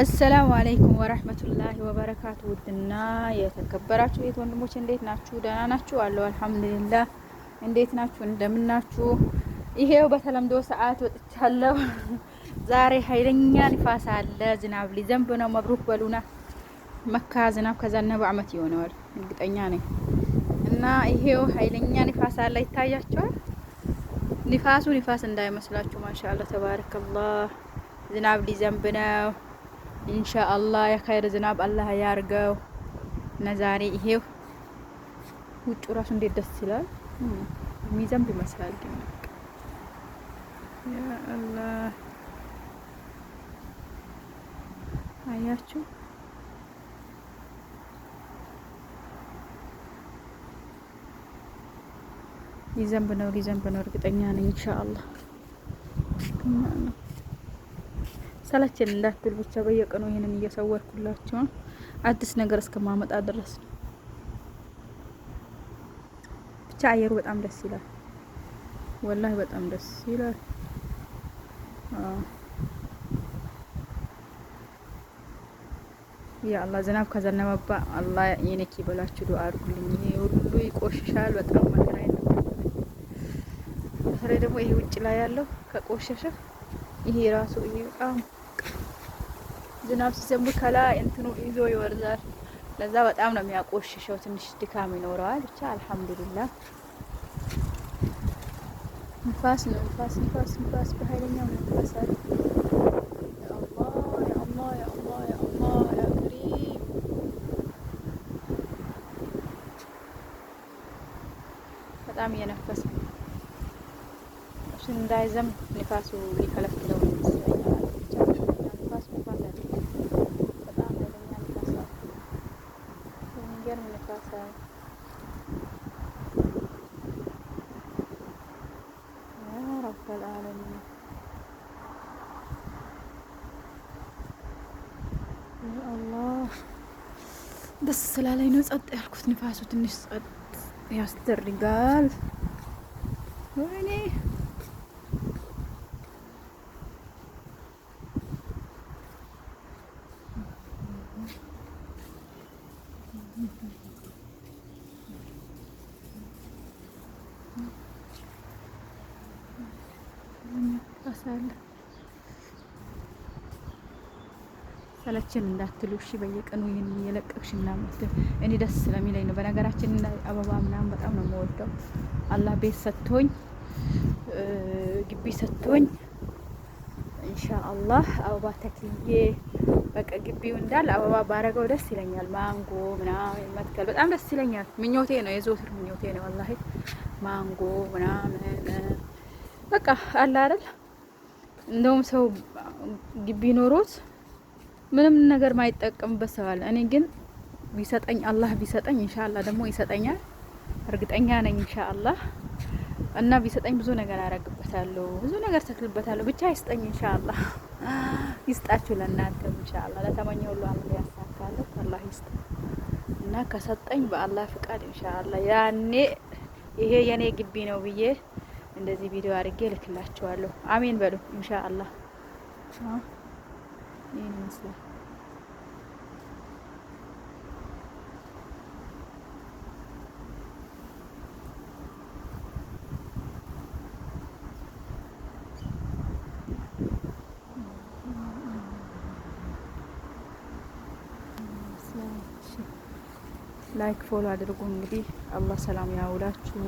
አሰላሙ አለይኩም ወራህመቱላሂ ወበረካቱ። ውድና የተከበራችሁ የት ወንድሞች እንዴት ናችሁ? ደህና ናችሁ? አለው አልሐምዱሊላህ። እንዴት ናችሁ? እንደምናችሁ? ይሄው በተለምዶ ሰዓት ወጥቻለሁ። ዛሬ ኃይለኛ ንፋስ አለ። ዝናብ ሊዘንብ ነው። መብሩክ በሉና። መካ ዝናብ ከዘነበ አመት ይሆነዋል እርግጠኛ ነኝ። እና ይሄው ኃይለኛ ንፋስ አለ። ይታያችኋል። ንፋሱ ንፋስ እንዳይመስላችሁ። ማሻአላህ ተባረከላህ። ዝናብ ሊዘንብ ነው። ኢንሻአላህ የኸይር ዝናብ አላህ ያርገው። እና ዛሬ ይሄው ውጭ ራሱ እንዴት ደስ ይላል። የሚዘንብ ይመስላል ግን ያ አላህ አያችሁ። ሊዘንብ ነው እርግጠኛ ነኝ ኢንሻአላህ። ሰለቸን እንዳትል ብቻ በየቀኑ ይሄንን እየሰወርኩላችሁ አዲስ ነገር እስከማመጣ ድረስ ነው። ብቻ አየሩ በጣም ደስ ይላል። ወላሂ በጣም ደስ ይላል። ያ አላህ ዝናብ ከዘነበባ አላህ የነኪ በላችሁ ዱአ አድርጉልኝ። ይሄ ሁሉ ይቆሽሻል። በጣም መከራ ነው። በተለይ ደግሞ ይሄ ውጭ ላይ ያለው ከቆሸሸ ይሄ ራሱ ይሄ በጣም ዝናብ ሲዘንብ ከላይ እንትኑ ይዞ ይወርዳል። ለዛ በጣም ነው የሚያቆሽሸው። ትንሽ ድካም ይኖረዋል። ብቻ አልሐምዱሊላህ። ንፋስ ነው ንፋስ በኃይለኛው ንፋስ አለ። ያ አላህ ያ ከሪም። በጣም እየነፈሰ እሱ እንዳይዘንብ ንፋሱ ሊከለክለው ይመስለኛል። አላህ ደስ ስላለኝ ነው ጸጥ ያልኩት። ንፋሱ ትንሽ ጸጥ ያስደርጋል። ወይኔ አሳለ ሰለችን እንዳትሉ እሺ። በየቀኑ ይሄን እየለቀቅሽ ምናምን እኔ ደስ ስለሚለኝ ነው። በነገራችን ላይ አበባ ምናምን በጣም ነው የምወደው። አላህ ቤት ሰጥቶኝ ግቢ ሰጥቶኝ ኢንሻአላህ አበባ ተክዬ በቃ ግቢው እንዳለ አበባ ባረገው ደስ ይለኛል። ማንጎ ምናምን መትከል በጣም ደስ ይለኛል። ምኞቴ ነው፣ የዘወትር ምኞቴ ነው ወላሂ። ማንጎ ምናምን በቃ አለ አይደል። እንደውም ሰው ግቢ ኖሮት ምንም ነገር ማይጠቀምበት ሰው አለ። እኔ ግን ቢሰጠኝ አላህ ቢሰጠኝ ኢንሻአላህ ደግሞ ይሰጠኛል እርግጠኛ ነኝ ኢንሻአላህ። እና ቢሰጠኝ ብዙ ነገር አረግበታለሁ፣ ብዙ ነገር ተክልበታለሁ። ብቻ ይስጠኝ ኢንሻአላህ። ይስጣችሁ ለእናንተ ኢንሻአላህ። ለተመኘው ሁሉ አላህ ያሳካል። አላህ ይስጥ እና ከሰጠኝ በአላህ ፍቃድ ኢንሻአላህ ያኔ ይሄ የኔ ግቢ ነው ብዬ እንደዚህ ቪዲዮ አድርጌ ልክላችኋለሁ። አሜን በሉ ኢንሻአላህ። ይሄን ይመስላል። ላይክ ፎሎ አድርጉ። እንግዲህ አላህ ሰላም ያውላችሁ።